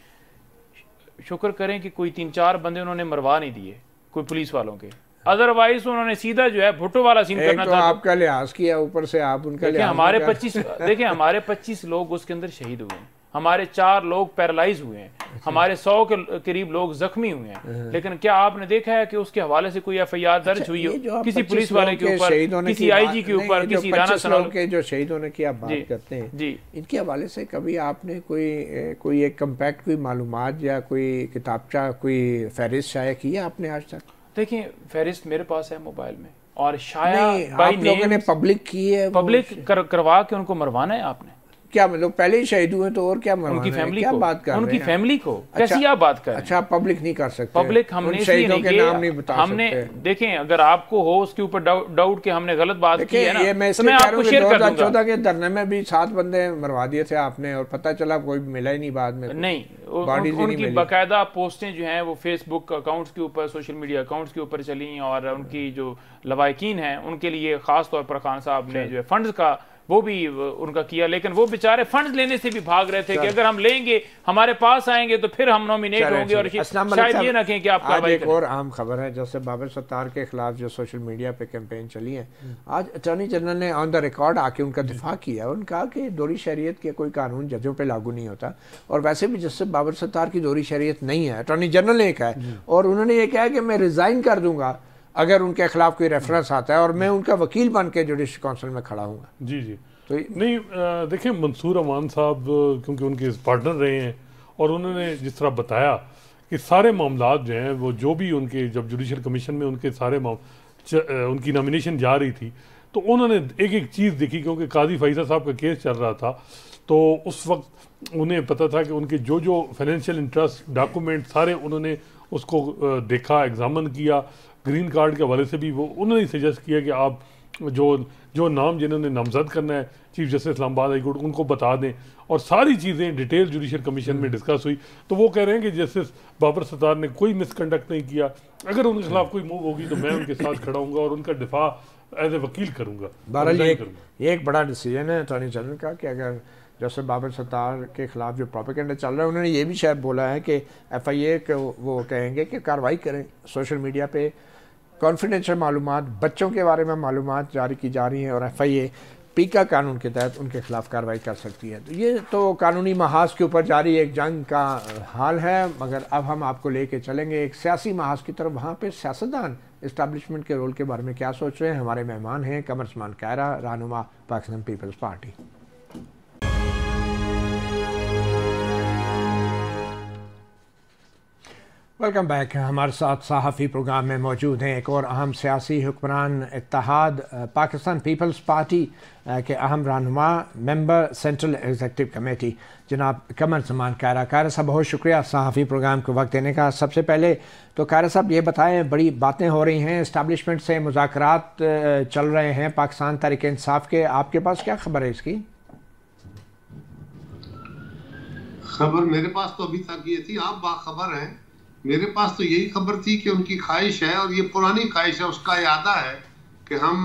शुक्र करें कि कोई 3-4 बंदे उन्होंने मरवा नहीं दिए कोई पुलिस वालों के, अदरवाइज उन्होंने सीधा जो है भुट्टो वाला सीन करना था। आपका लिहाज किया, ऊपर से आप उनका देखिए हमारे 25 लोग उसके अंदर शहीद हुए हैं, हमारे 4 लोग पैरालाइज हुए हैं, हमारे 100 के करीब लोग जख्मी हुए हैं। लेकिन क्या आपने देखा है कि उसके हवाले से कोई FIR दर्ज हुई हो किसी पुलिस वाले के ऊपर, किसी IG के ऊपर, किसी राना सनाउल के जो शहीद होने की आप बात करते हैं जी, इनके हवाले से कभी आपने कोई एक कम्पैक्ट कोई मालूमात या कोई किताबचा कोई फहरिस्त शाया की है आपने आज तक? देखिए फहरिस्त मेरे पास है मोबाइल में, और शायद आप लोगों ने पब्लिक की है, पब्लिक करवा के उनको मरवाना है आपने। क्या मतलब पहले ही शहीद हुए तो और क्या मरवाना उनकी फैमिली क्या को, बात कर उनकी फैमिली को कैसी आप बात कर रहे हैं? अच्छा पब्लिक नहीं कर सकते, पब्लिक हमने शहीदों के नाम नहीं बता हमने सकते। देखें अगर आपको हो उसके ऊपर डाउट कि हमने गलत बात की है ना, ये मैं आपको शेयर कर दूंगा। 2014 के धरने में भी 7 बंदे मरवा दिए थे आपने, और पता चला कोई मिला ही नहीं बाद में। नहीं, उनकी बाकायदा पोस्टें जो हैं वो फेसबुक अकाउंट्स के ऊपर, सोशल मीडिया अकाउंट्स के ऊपर चली, और उनकी जो लवाकिन हैं उनके लिए खास तौर पर खान साहब ने जो है फंड्स का वो भी उनका किया, लेकिन वो बेचारे फंड लेने से भी भाग रहे थे कि अगर हम लेंगे हमारे पास आएंगे तो फिर हम नॉमिनेट होंगे, और शायद ये ना कहें कि आप आज एक और आम खबर है, जैसे बाबर सत्तार के खिलाफ जो सोशल मीडिया पे कैंपेन चली है, आज अटॉर्नी जनरल ने ऑन द रिकॉर्ड आके उनका दिफा किया, उन्होंने कहा कि दोहरी शरीयत के कोई कानून जजों पे लागू नहीं होता, और वैसे भी जैसे बाबर सत्तार की दोहरी शरीयत नहीं है, अटॉर्नी जनरल ने कहा है, और उन्होंने ये कहा कि मैं रिजाइन कर दूंगा अगर उनके खिलाफ कोई रेफरेंस आता है, और मैं उनका वकील बन के जुडिशल काउंसिल में खड़ा हूँ। जी जी तो नहीं, देखें मंसूर अमान साहब क्योंकि उनके पार्टनर रहे हैं, और उन्होंने जिस तरह बताया कि सारे मामला जो हैं वो जो भी उनके जब जुडिशल कमीशन में उनके सारे उनकी नॉमिनेशन जा रही थी, तो उन्होंने एक एक चीज़ देखी, क्योंकि काजी फैज़ा साहब का केस चल रहा था, तो उस वक्त उन्हें पता था कि उनके जो जो फाइनेंशियल इंटरेस्ट डॉक्यूमेंट सारे उन्होंने उसको देखा, एग्जामिन किया। ग्रीन कार्ड के हवाले से भी वो उन्होंने सजेस्ट किया कि आप जो नाम जिन्होंने नामजद करना है chief justice Islamabad high court, उनको बता दें, और सारी चीज़ें डिटेल जुडिशल कमीशन में डिस्कस हुई। तो वो कह रहे हैं कि जस्टिस बाबर सत्तार ने कोई मिसकंडक्ट नहीं किया, अगर उनके खिलाफ कोई मूव होगी तो मैं उनके साथ खड़ा हूँगा और उनका दिफा एज ए वकील करूँगा। बहरहाल ये एक बड़ा डिसीजन है अटॉर्नी जनरल का कि अगर जैसे बाबर सत्तार के खिलाफ जो प्रोपेगेंडा चल रहा है, उन्होंने ये भी शायद बोला है कि FIA को वो कहेंगे कि कार्रवाई करें, सोशल मीडिया पे कॉन्फिडेंशियल मालूमात, बच्चों के बारे में मालूमात जारी की जा रही हैं, और FIA पीका कानून के तहत उनके खिलाफ कार्रवाई कर सकती है। तो ये तो कानूनी महाज के ऊपर जारी एक जंग का हाल है, मगर अब हम आपको लेके चलेंगे एक सियासी महाज की तरफ। वहाँ पे सियासतदान इस्टेब्लिशमेंट के रोल के बारे में क्या सोच रहे हैं? हमारे मेहमान हैं कमर उस्मान कायरा, रहनुमा Pakistan Peoples Party. Welcome back. हमारे साथ सहाफ़ी प्रोग्राम में मौजूद हैं एक और अहम सियासी हुक्मरान इत्तेहाद पाकिस्तान पीपल्स पार्टी के अहम रहनुमा मेंबर सेंट्रल एग्जीक्यूटिव कमेटी जनाब कमर उस्मान कायरा। कायरा साहब बहुत शुक्रिया सहाफ़ी प्रोग्राम को वक्त देने का। सबसे पहले तो कायरा साहब ये बताएं, बड़ी बातें हो रही हैं, इस्टेब्लिशमेंट से मुज़ाकरात चल रहे हैं पाकिस्तान तहरीक इंसाफ के, आपके पास क्या खबर है इसकी? खबर मेरे पास तो अभी तक ये थी, आप बाखबर हैं। मेरे पास तो यही खबर थी कि उनकी ख्वाहिश है, और ये पुरानी ख्वाहिश है, उसका इरादा है कि हम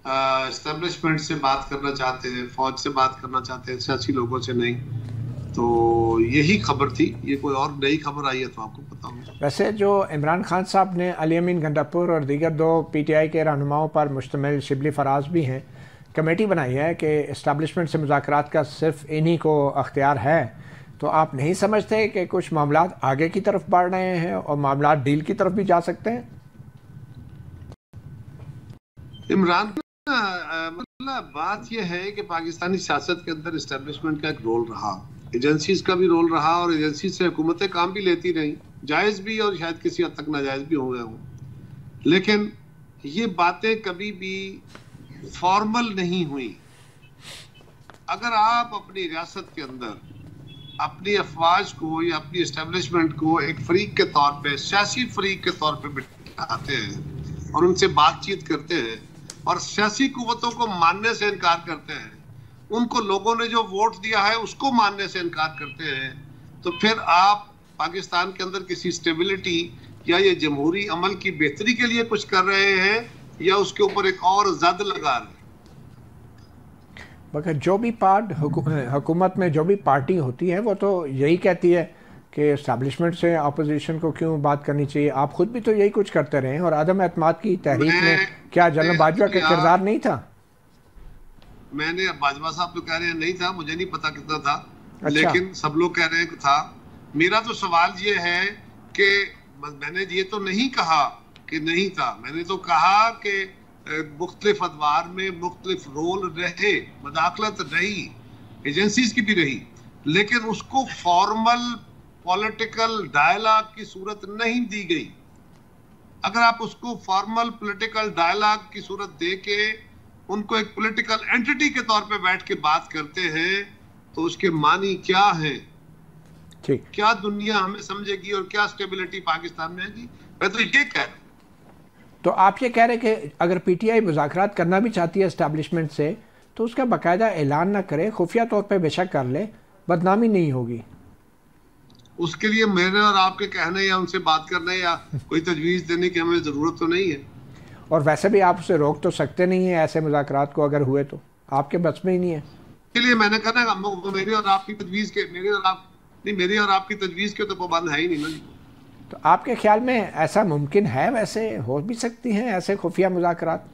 एस्टेब्लिशमेंट से बात करना चाहते हैं, फौज से बात करना चाहते हैं, सियासी लोगों से नहीं। तो यही खबर थी, ये कोई और नई खबर आई है तो आपको पता होगा। वैसे जो इमरान खान साहब ने अली अमीन गंडापुर और दीगर 2 PTI के रहनुमाओं पर मुश्तमिल शिबली फराज भी हैं कमेटी बनाई है कि इस्टेब्लिशमेंट से मुज़ाकरात का सिर्फ इन्हीं को अख्तियार है, तो आप नहीं समझते कि कुछ मामला आगे की तरफ बढ़ रहे हैं और मामला डील की तरफ भी जा सकते हैं? इमरान मतलब बात यह है कि पाकिस्तानी सियासत के अंदर इस्टेब्लिशमेंट का एक रोल रहा, एजेंसीज का भी रोल रहा, और एजेंसी से हुकूमतें काम भी लेती रही, जायज़ भी और शायद किसी हद तक नाजायज़ भी हो गए हों, लेकिन ये बातें कभी भी फॉर्मल नहीं हुई। अगर आप अपनी रियासत के अंदर अपनी अफवाज को या अपनी एस्टेब्लिशमेंट को एक फरीक के तौर पे, सियासी फरीक के तौर पे बिठाते हैं और उनसे बातचीत करते हैं और सियासी कुव्वतों को मानने से इनकार करते हैं, उनको लोगों ने जो वोट दिया है उसको मानने से इनकार करते हैं, तो फिर आप पाकिस्तान के अंदर किसी स्टेबिलिटी या ये जमहूरी अमल की बेहतरी के लिए कुछ कर रहे हैं या उसके ऊपर एक और जद लगा रहे हैं। मगर जो भी हुकूमत में जो भी पार्टी होती है वो तो यही कहती है कि इस्टेब्लिशमेंट से अपोजिशन को क्यों बात करनी चाहिए? आप खुद भी तो यही कुछ करते रहे और आदम एतमाद की तहरीक में क्या जनरल बाजवा का किरदार नहीं था? मैंने, बाजवा साहब तो कह रहे हैं नहीं था, मुझे नहीं पता कितना था। अच्छा। लेकिन सब लोग कह रहे हैं कि था। मेरा तो सवाल ये है कि मैंने ये तो नहीं कहा कि नहीं था, मैंने तो कहा कि मुख्तलिफ अदवार में मुख्तलिफ रोल रहे, मदाखलत रही, एजेंसीज की भी रही, लेकिन उसको फॉर्मल पॉलिटिकल डायलॉग की सूरत नहीं दी गई। अगर आप उसको फॉर्मल पॉलिटिकल डायलॉग की सूरत दे के उनको एक पॉलिटिकल एंटिटी के तौर पे बैठ के बात करते हैं तो उसके मानी क्या है? ठीक, क्या दुनिया हमें समझेगी और क्या स्टेबिलिटी पाकिस्तान में आएगी? मैं तो ये कह रहा हूं। तो आप ये कह रहे हैं कि अगर पीटीआई मुज़ाकरात करना भी चाहती है एस्टेब्लिशमेंट से तो उसका बाकायदा ऐलान ना करे, खुफिया तौर पे बेशक कर ले, बदनामी नहीं होगी। उसके लिए मेरे और आपके कहने या उनसे बात करने या कोई तजवीज़ देने की हमें ज़रूरत तो नहीं है। और वैसे भी आप उसे रोक तो सकते नहीं है ऐसे मुज़ाकरात को, अगर हुए तो आपके बस में ही नहीं है। इसलिए मैंने कहा ना, मेरी और आपकी तजवीज़ के, मेरी और आपकी तजवीज़ के तो पाबंद है ही नहीं ना। तो आपके ख्याल में ऐसा मुमकिन है, वैसे हो भी सकती हैं ऐसे खुफिया मुज़ाकरात?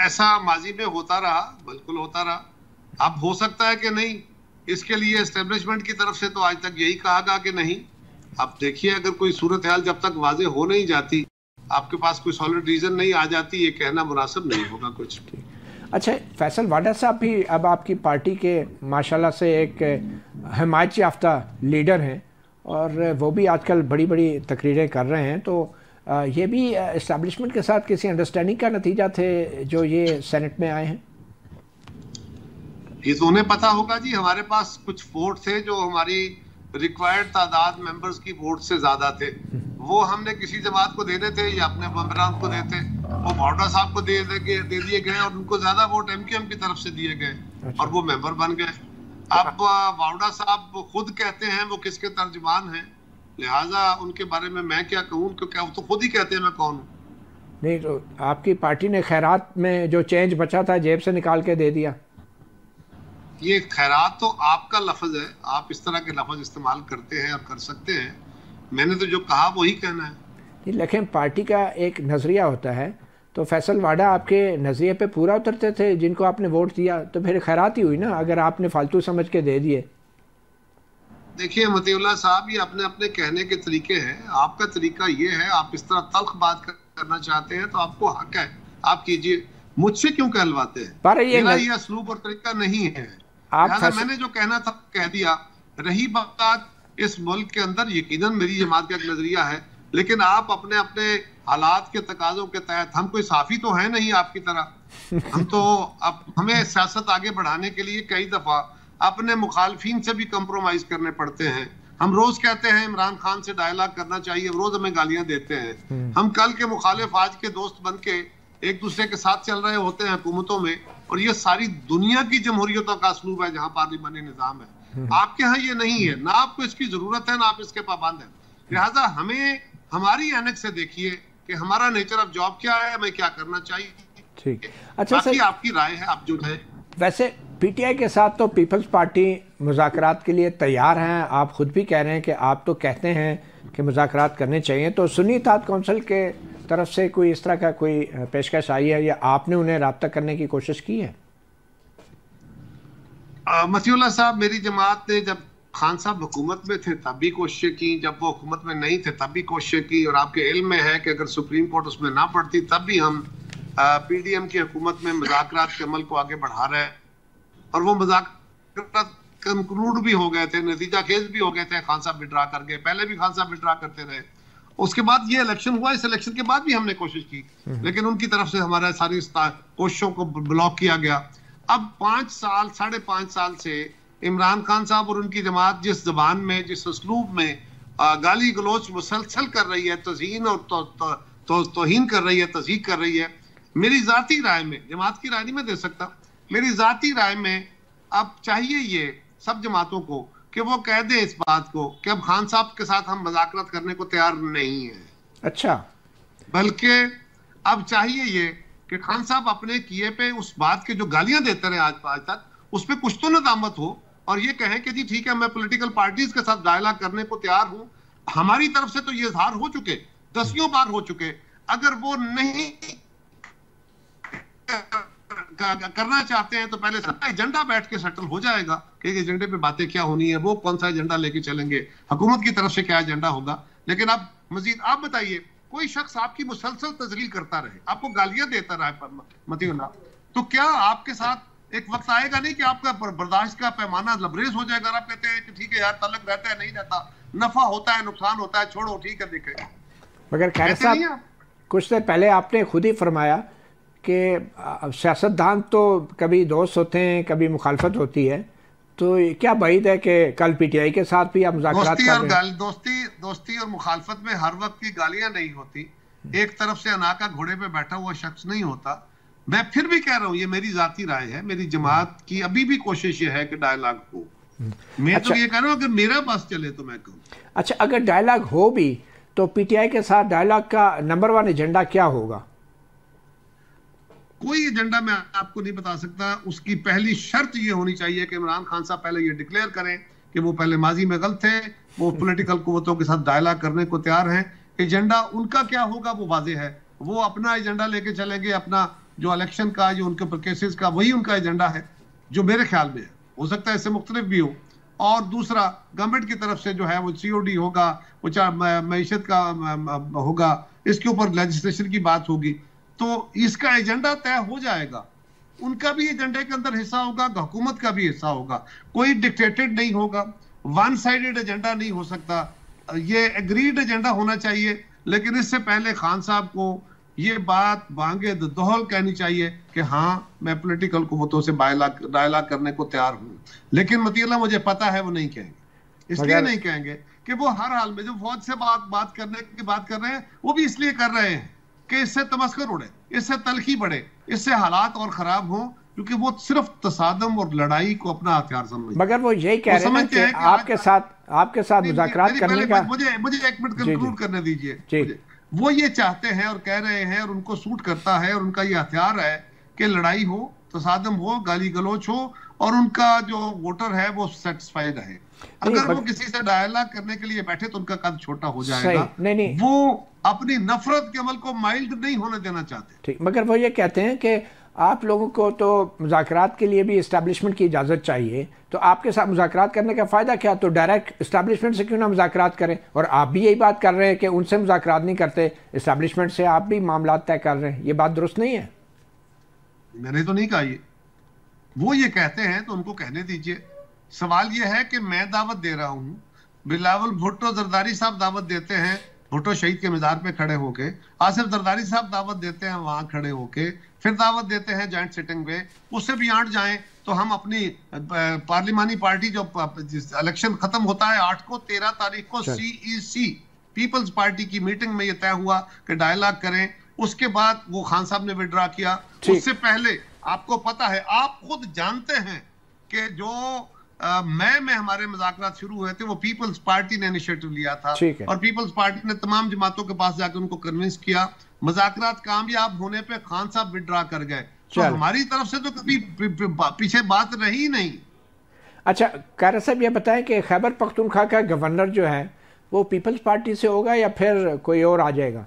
ऐसा माजी में होता रहा, बिल्कुल होता रहा। अब हो सकता है कि नहीं, इसके लिए एस्टेब्लिशमेंट की तरफ से तो आज तक यही कहा गया कि नहीं। अब देखिए, अगर कोई सूरत हाल जब तक वाजे हो नहीं जाती, आपके पास कोई सॉलिड रीजन नहीं आ जाती, ये कहना मुनासिब नहीं होगा कुछ। अच्छा, फैसल वाडा साहब भी अब आपकी पार्टी के माशाल्लाह से एक हिमायत याफ्ता लीडर हैं और वो भी आजकल बड़ी बड़ी तकरीरें कर रहे हैं, तो ये भी इस्टेब्लिशमेंट के साथ किसी अंडरस्टैंडिंग का नतीजा थे जो ये सेनेट में आए हैं? ये तो उन्हें पता होगा जी। हमारे पास कुछ वोट थे जो हमारी रिक्वायर्ड तादाद मेंबर्स की वोट से ज्यादा थे, वो हमने किसी जमात को देने थे या अपने मेंबरान को देते, वो वाडा साहब को दे दिए गए और उनको ज्यादा वोट एमक्यूएम की तरफ से दिए गए और वो मेंबर बन गए। अब वाडा साहब खुद कहते हैं वो किसके तर्जमान हैं, लिहाजा उनके बारे में मैं क्या कहूँ, क्योंकि वो तो खुद ही कहते हैं मैं कौन हूँ। नहीं, तो आपकी पार्टी ने खैरात में जो चेंज बचा था जेब से निकाल के दे दिया। ये खैरात तो आपका लफ्ज है, आप इस तरह के लफ्ज इस्तेमाल करते हैं और कर सकते हैं, मैंने तो जो कहा वही कहना है। नहीं, लेकिन पार्टी का एक नज़रिया होता है, तो फैसल वाडा आपके नज़रिए पे पूरा उतरते थे जिनको आपने वोट दिया, तो फिर खैरात ही हुई ना अगर आपने फालतू समझ के दे दिए। देखिए मतीउल्लाह साहब, ये अपने अपने कहने के तरीके हैं, आपका तरीका ये है, आप इस तरह तल्ख बात करना चाहते हैं तो आपको हक है, आप कीजिए, मुझसे क्यों कहलवाते हैं? पर ये असलूब और तरीका नहीं है। मैंने जो कहना था कह दिया। रही बात इस मुल्क के अंदर, यकीनन मेरी जमात का एक नजरिया है, लेकिन आप अपने अपने हालात के तकाजों के तहत, हम कोई साफी तो है नहीं आपकी तरह, हम तो अब हमें सियासत आगे बढ़ाने के लिए कई दफा अपने मुखालफीन से भी कंप्रोमाइज करने पड़ते हैं। हम रोज कहते हैं इमरान खान से डायलॉग करना चाहिए, रोज हमें गालियां देते हैं। हम कल के मुखालिफ आज के दोस्त बन के एक दूसरे के साथ चल रहे होते हैं हुकूमतों में, और ये सारी दुनिया की जमहूरियतों का असलूब है जहां पार्लिमानी निजाम है। आपके यहाँ ये नहीं है, ना आपको इसकी जरूरत है ना आप इसके पाबंद हैं। लिहाजा हमें हमारी एनेक्स से देखिए कि हमारा नेचर ऑफ जॉब क्या है, हमें क्या करना चाहिए। ठीक, अच्छा सर, आपकी राय है, आप जो है। वैसे पीटीआई के साथ तो पीपल्स पार्टी मुज़ाकरात के लिए तैयार हैं, आप खुद भी कह रहे हैं कि आप तो कहते हैं कि मुज़ाकरात करने चाहिए, तो सुन्नी इत्तेहाद कौंसिल के तरफ से कोई इस तरह का कोई पेशकश आई है या आपने उन्हें राब्ता करने की कोशिश की है? मतीउल्लाह साहब, मेरी जमात ने जब खान साहब हुकूमत में थे तब भी कोशिशें की, जब वो हुकूमत में नहीं थे तब भी कोशिशें की, और आपके इल्म में है कि अगर सुप्रीम कोर्ट उसमें ना पड़ती तब भी हम पीडीएम की हुकूमत में मुज़ाकरात के अमल को आगे बढ़ा रहे हैं, और वो मुज़ाकरात कंक्लूड भी हो गए थे, नतीजा खेज भी हो गए थे। खान साहब विड्रा कर गए, पहले भी खान साहब विड्रा करते रहे, उसके बाद ये इलेक्शन हुआ, इस इलेक्शन के बाद भी हमने कोशिश की, लेकिन उनकी तरफ से हमारा सारी कोशिशों को ब्लॉक किया गया। अब 5 साल 5.5 साल से इमरान खान साहब और उनकी जमात जिस जबान में, जिस उसलूब में गाली गलोच मुसलसल कर रही है, तज़हीन और तौहीन कर रही है, तज़हीक कर रही है, मेरी जाती राय में, जमात की राय नहीं मैं दे सकता, मेरी जाती राय में अब चाहिए ये सब जमातों को कि वो कह दे इस बात को कि अब खान साहब के साथ हम मुज़ाकरात करने को तैयार नहीं है। अच्छा, बल्कि अब चाहिए ये कि खान साहब अपने किए पे उस बात के जो गालियां देते रहे आज तक, उस पर कुछ तो नदामत हो और ये कहें कि जी ठीक है, मैं पॉलिटिकल पार्टीज के साथ डायलॉग करने को तैयार हूं। हमारी तरफ से तो ये इजहार हो चुके, दसियों बार हो चुके। अगर वो नहीं करना चाहते हैं तो पहले एजेंडा बैठ के सेटल हो जाएगा कि एजेंडे पे बातें क्या होनी है, वो कौन सा एजेंडा लेके चलेंगे, हुकूमत की तरफ से क्या एजेंडा होगा। लेकिन अब मजीद आप बताइए, कोई शख्स आपकी मुसलसल तजलील करता रहे, आपको गालियां देता रहे मतीउल्लाह, तो क्या आपके साथ एक वक्त आएगा नहीं कि आपका बर्दाश्त का पैमाना लबरेज हो जाएगा? आप कहते हैं कि ठीक है यार, तलक रहता है नहीं रहता, नफा होता है नुकसान होता है, छोड़ो ठीक है देखें। मगर खैर साहब, कुछ देर पहले आपने खुद ही फरमाया कि सियासतदान तो कभी दोस्त होते हैं, कभी मुखालफत होती है, तो क्या बाइद है कि कल पीटीआई के साथ भी आप मुज़ाकरात कर रहे हैं? दोस्ती और मुखालफत में हर वक्त की गालियां नहीं होती। एक तरफ से अनाका घोड़े पे बैठा हुआ शख्स नहीं होता। मैं फिर भी कह रहा हूं, ये मेरी जाती राय है, मेरी जमात की अभी भी कोशिश ये है कि डायलॉग हो। मैं अच्छा, तो ये कह रहा हूं अगर मेरा बस चले तो मैं कहूँ। अच्छा, अगर डायलॉग हो भी तो पीटीआई के साथ डायलॉग का नंबर 1 एजेंडा क्या होगा? कोई एजेंडा मैं आपको नहीं बता सकता। उसकी पहली शर्त ये होनी चाहिए कि इमरान खान साहब पहले ये डिक्लेयर करें कि वो पहले माजी में गलत थे, वो पॉलिटिकल कुव्वतों के साथ डायलॉग करने को तैयार हैं। एजेंडा उनका क्या होगा वो वाज़ेह है, वो अपना एजेंडा लेके चलेंगे, अपना जो इलेक्शन का, जो उनके ऊपर केसेस का, वही उनका एजेंडा है जो मेरे ख्याल में है। हो सकता है इससे मुख्तलिफ भी हो। और दूसरा, गवर्नमेंट की तरफ से जो है वो COD होगा, वो मईशत का होगा, इसके ऊपर लेजिस्लेशन की बात होगी, तो इसका एजेंडा तय हो जाएगा। उनका भी एजेंडे के अंदर हिस्सा होगा, हुकूमत का भी हिस्सा होगा। कोई डिक्टेटेड नहीं होगा, वन साइडेड एजेंडा नहीं हो सकता, ये एग्रीड एजेंडा होना चाहिए। लेकिन इससे पहले खान साहब को ये बात बांगे दोहल कहनी चाहिए कि हाँ, मैं पॉलिटिकल कुव्वतों से डायलॉग करने को तैयार हूँ। लेकिन मतीउल्लाह, मुझे पता है वो नहीं कहेंगे। इसलिए नहीं कहेंगे कि वो हर हाल में जो फौज से बात करने की बात कर रहे हैं, वो भी इसलिए कर रहे हैं कि इससे तमस्कर उड़े, इससे तलखी बढ़े, इससे हालात और खराब हो, क्योंकि वो सिर्फ तसादम और लड़ाई को अपना हथियार समझते। मगर वो यही कह रहे हैं कि आपके साथ मुज़ाकरात करने का। मुझे 1 मिनट कंक्लूड करने दीजिए। वो ये चाहते हैं और कह रहे हैं और उनको सूट करता है और उनका ये हथियार है कि लड़ाई हो, तसादम हो, गाली गलोच हो और उनका जो वोटर है वो सेटिस्फाइड है। अगर वो किसी से डायलॉग करने के लिए बैठे तो उनका कद छोटा हो जाएगा। नहीं, वो अपनी नफरत के अमल को माइल्ड नहीं होने देना चाहते। ठीक, मगर वो ये कहते हैं कि आप लोगों को तो मुज़ाकरात के लिए भी इस्टेब्लिशमेंट की इजाज़त चाहिए, तो आपके साथ मुज़ाकरात करने का फ़ायदा क्या? तो डायरेक्ट इस्टेब्लिशमेंट से क्यों ना मुज़ाकरात करें? और आप भी यही बात कर रहे हैं कि उनसे मुज़ाकरात नहीं करते, इस्टेब्लिशमेंट से आप भी मामला तय कर रहे हैं। ये बात दुरुस्त नहीं है। मैंने तो नहीं कहा ये, वो ये कहते हैं तो उनको कहने दीजिए। सवाल ये है कि मैं दावत दे रहा हूँ, बिलावल भुट्टो जरदारी साहब दावत देते हैं भुट्टो शहीद के मज़ार पे खड़े होके, आसिफ जरदारी साहब दावत देते हैं वहां खड़े होके, फिर दावत देते हैं जॉइंट सिटिंग में। उससे बियॉन्ड जाएं तो हम अपनी पार्लिमानी पार्टी जो इलेक्शन खत्म होता है 8 को, 13 तारीख को CEC पीपल्स पार्टी की मीटिंग में ये तय हुआ कि डायलॉग करें। उसके बाद वो खान साहब ने विड्रॉ किया। उससे पहले आपको पता है, आप खुद जानते हैं कि जो में हमारे मुज़ाकरात शुरू हुए थे वो पीपल्स पार्टी ने इनिशिएटिव लिया था और पीपल्स पार्टी ने तमाम जमातों के पास जाकर उनको कन्विंस किया। मुज़ाकरात कामयाब होने पे खान साहब विड्रॉ कर गए। तो हमारी तरफ से तो कभी पीछे बात रही नहीं। अच्छा, कारा साहब ये बताएं कि खैबर पख्तूनख्वा का गवर्नर जो है वो पीपल्स पार्टी से होगा या फिर कोई और आ जाएगा?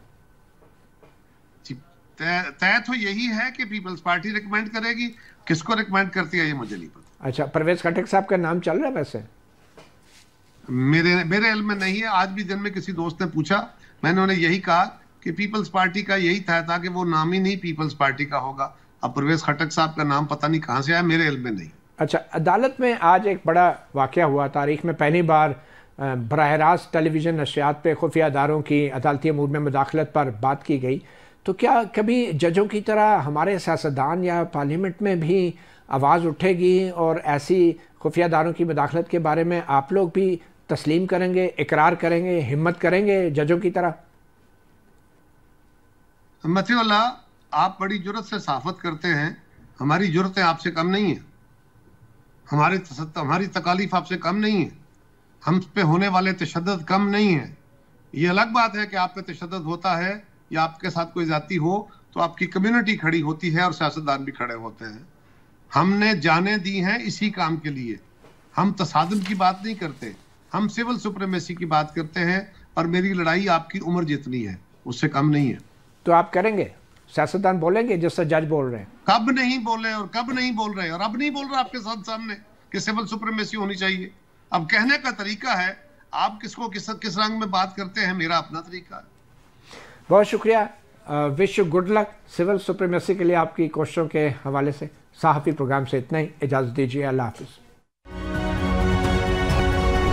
तय तो यही है कि पीपल्स पार्टी रिकमेंड करेगी। किसको रिकमेंड करती है ये मुझे नहीं पता। अच्छा, परवेज खटक साहब का नाम चल रहा है? वैसे मेरे इल्म में नहीं है। आज भी दिन में किसी दोस्त ने पूछा, मैंने उन्हें यही कहा कि पीपल्स पार्टी का यही था कि वो नाम ही नहीं पीपल्स पार्टी का होगा। अब परवेज खटक साहब का नाम पता नहीं कहाँ से आया, मेरे इल्म में नहीं। अच्छा, अदालत में आज एक बड़ा वाक़या हुआ। तारीख में पहली बार बराह रास्त टेलीविज़न नशरियात पे खुफिया अदारों की अदालती अमूर में मुदाखलत पर बात की गई। तो क्या कभी जजों की तरह हमारे सियासतदान या पार्लियामेंट में भी आवाज़ उठेगी और ऐसी खुफिया अदारों की मुदाखलत के बारे में आप लोग भी तस्लीम करेंगे, इकरार करेंगे, हिम्मत करेंगे जजों की तरह? मतीउल्लाह, आप बड़ी जुर्रत से सहाफ़त करते हैं। हमारी जुर्रतें आपसे कम नहीं है, हमारी तकालीफ आपसे कम नहीं है, हम पे होने वाले तशद्दुद कम नहीं है। ये अलग बात है कि आप पे तशद्दुद होता है या आपके साथ कोई ज़्यादती हो तो आपकी कम्युनिटी खड़ी होती है और सियासतदान भी खड़े होते हैं। हमने जाने दी हैं इसी काम के लिए। हम तसादुम की बात नहीं करते, हम सिविल सुप्रीमेसी की बात करते हैं, और मेरी लड़ाई आपकी उम्र जितनी है, उससे कम नहीं है। तो आप करेंगे, सियासतदान बोलेंगे जैसे जज बोल रहे हैं? कब नहीं बोले और कब नहीं बोल रहे, और अब नहीं बोल रहा आपके साथ सामने कि सिविल सुप्रीमेसी होनी चाहिए। अब कहने का तरीका है, आप किसको किस रंग में बात करते हैं, मेरा अपना तरीका है। बहुत शुक्रिया, wish you good luck civil supremacy के लिए आपकी कोशिशों के हवाले से। सहाफ़ी प्रोग्राम से इतना ही, इजाज़त दीजिए, अल्लाह हाफ़िज़।